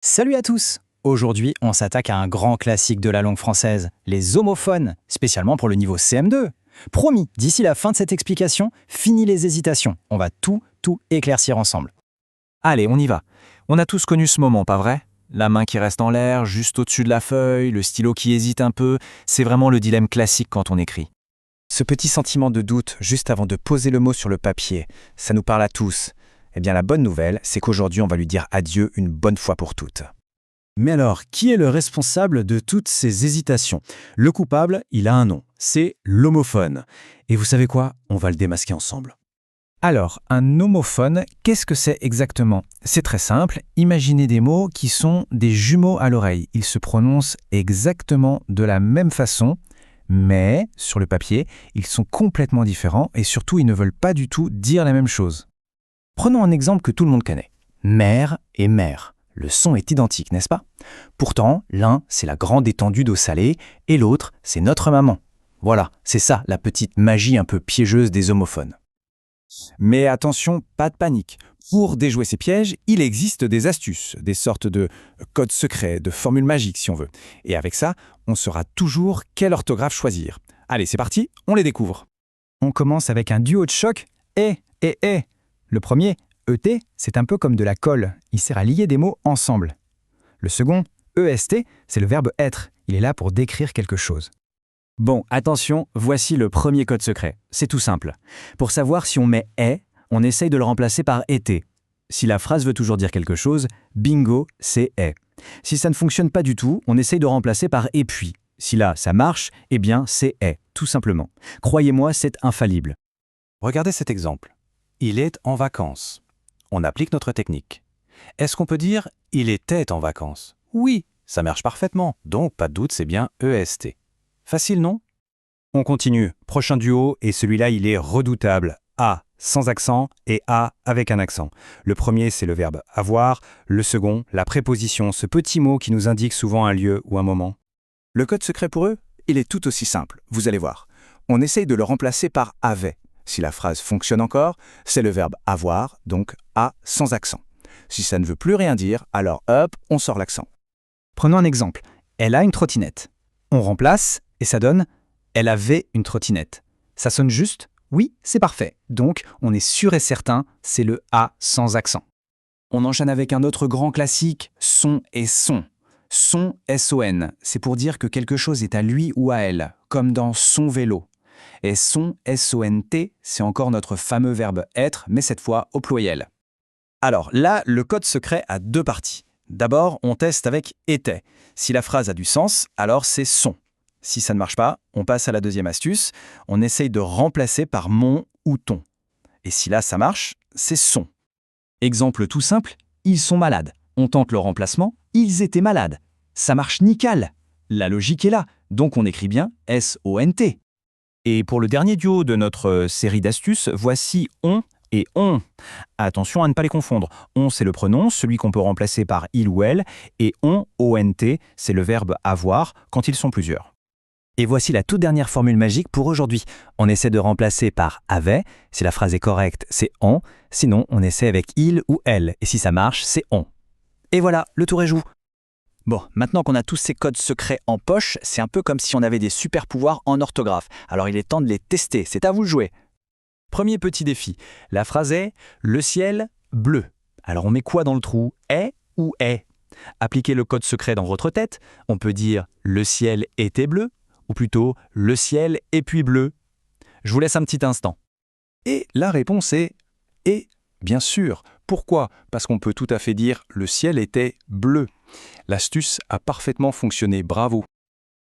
Salut à tous! Aujourd'hui, on s'attaque à un grand classique de la langue française, les homophones, spécialement pour le niveau CM2. Promis, d'ici la fin de cette explication, fini les hésitations. On va tout éclaircir ensemble. Allez, on y va. On a tous connu ce moment, pas vrai? La main qui reste en l'air, juste au-dessus de la feuille, le stylo qui hésite un peu, c'est vraiment le dilemme classique quand on écrit. Ce petit sentiment de doute juste avant de poser le mot sur le papier, ça nous parle à tous. Eh bien la bonne nouvelle, c'est qu'aujourd'hui on va lui dire adieu une bonne fois pour toutes. Mais alors, qui est le responsable de toutes ces hésitations? Le coupable, il a un nom, c'est l'homophone. Et vous savez quoi? On va le démasquer ensemble. Alors, un homophone, qu'est-ce que c'est exactement? C'est très simple, imaginez des mots qui sont des jumeaux à l'oreille. Ils se prononcent exactement de la même façon, mais sur le papier, ils sont complètement différents et surtout, ils ne veulent pas du tout dire la même chose. Prenons un exemple que tout le monde connaît. Mère et mère. Le son est identique, n'est-ce pas? Pourtant, l'un, c'est la grande étendue d'eau salée et l'autre, c'est notre maman. Voilà, c'est ça la petite magie un peu piégeuse des homophones. Mais attention, pas de panique. Pour déjouer ces pièges, il existe des astuces, des sortes de codes secrets, de formules magiques si on veut. Et avec ça, on saura toujours quelle orthographe choisir. Allez, c'est parti, on les découvre. On commence avec un duo de choc, et. Le premier, ET, c'est un peu comme de la colle, il sert à lier des mots ensemble. Le second, EST, c'est le verbe être, il est là pour décrire quelque chose. Bon, attention, voici le premier code secret. C'est tout simple. Pour savoir si on met « est », on essaye de le remplacer par « était ». Si la phrase veut toujours dire quelque chose, bingo, c'est « est ». Si ça ne fonctionne pas du tout, on essaye de remplacer par « et puis ». Si là, ça marche, eh bien, c'est « est », tout simplement. Croyez-moi, c'est infallible. Regardez cet exemple. Il est en vacances. On applique notre technique. Est-ce qu'on peut dire « il était en vacances » ? Oui, ça marche parfaitement. Donc, pas de doute, c'est bien EST. Facile, non? On continue. Prochain duo, et celui-là, il est redoutable. A sans accent et A avec un accent. Le premier, c'est le verbe avoir. Le second, la préposition, ce petit mot qui nous indique souvent un lieu ou un moment. Le code secret pour eux, il est tout aussi simple, vous allez voir. On essaye de le remplacer par « avait ». Si la phrase fonctionne encore, c'est le verbe avoir, donc A sans accent. Si ça ne veut plus rien dire, alors hop, on sort l'accent. Prenons un exemple. Elle a une trottinette. On remplace et ça donne « elle avait une trottinette ». Ça sonne juste? Oui, c'est parfait. Donc, on est sûr et certain, c'est le A sans accent. On enchaîne avec un autre grand classique, son et son. Son, S-O-N, c'est pour dire que quelque chose est à lui ou à elle, comme dans son vélo. Et son, S-O-N-T, c'est encore notre fameux verbe être, mais cette fois au pluriel. Alors là, le code secret a deux parties. D'abord, on teste avec « était ». Si la phrase a du sens, alors c'est « son ». Si ça ne marche pas, on passe à la deuxième astuce. On essaye de remplacer par « mon » ou « ton ». Et si là, ça marche, c'est « son ». Exemple tout simple, ils sont malades. On tente le remplacement, ils étaient malades. Ça marche nickel. La logique est là, donc on écrit bien S-O-N-T. Et pour le dernier duo de notre série d'astuces, voici « on » et « on ». Attention à ne pas les confondre. « On », c'est le pronom, celui qu'on peut remplacer par « il » ou « elle », et « on », O-N-T, c'est le verbe « avoir » quand ils sont plusieurs. Et voici la toute dernière formule magique pour aujourd'hui. On essaie de remplacer par « avait ». Si la phrase est correcte, c'est « on ». Sinon, on essaie avec « il » ou « elle ». Et si ça marche, c'est « on ». Et voilà, le tour est joué. Bon, maintenant qu'on a tous ces codes secrets en poche, c'est un peu comme si on avait des super pouvoirs en orthographe. Alors il est temps de les tester, c'est à vous de jouer. Premier petit défi, la phrase est « le ciel bleu ». Alors on met quoi dans le trou? Est ou est? Appliquez le code secret dans votre tête, on peut dire « le ciel était bleu » ou plutôt « le ciel et puis bleu ». Je vous laisse un petit instant. Et la réponse est « et ». Bien sûr. Pourquoi? Parce qu'on peut tout à fait dire « le ciel était bleu ». L'astuce a parfaitement fonctionné, bravo.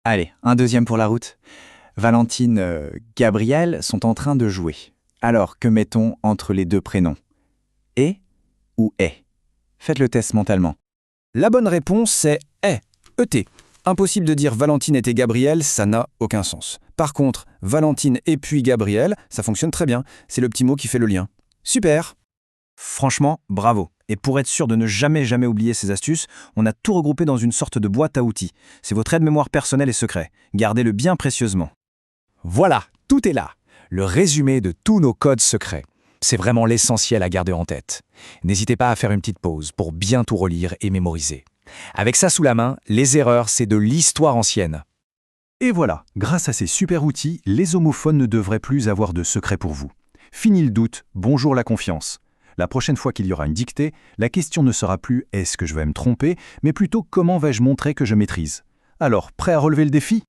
Allez, un deuxième pour la route. Valentine, Gabriel sont en train de jouer. Alors, que mettons entre les deux prénoms? Et ou est? Faites le test mentalement. La bonne réponse, c'est « est ». ET. Impossible de dire Valentine était Gabriel, ça n'a aucun sens. Par contre, Valentine et puis Gabriel, ça fonctionne très bien. C'est le petit mot qui fait le lien. Super! Franchement, bravo. Et pour être sûr de ne jamais oublier ces astuces, on a tout regroupé dans une sorte de boîte à outils. C'est votre aide-mémoire personnel et secret. Gardez-le bien précieusement. Voilà, tout est là. Le résumé de tous nos codes secrets. C'est vraiment l'essentiel à garder en tête. N'hésitez pas à faire une petite pause pour bien tout relire et mémoriser. Avec ça sous la main, les erreurs, c'est de l'histoire ancienne. Et voilà, grâce à ces super outils, les homophones ne devraient plus avoir de secret pour vous. Fini le doute, bonjour la confiance. La prochaine fois qu'il y aura une dictée, la question ne sera plus « est-ce que je vais me tromper ?», mais plutôt « comment vais-je montrer que je maîtrise ?» Alors, prêt à relever le défi ?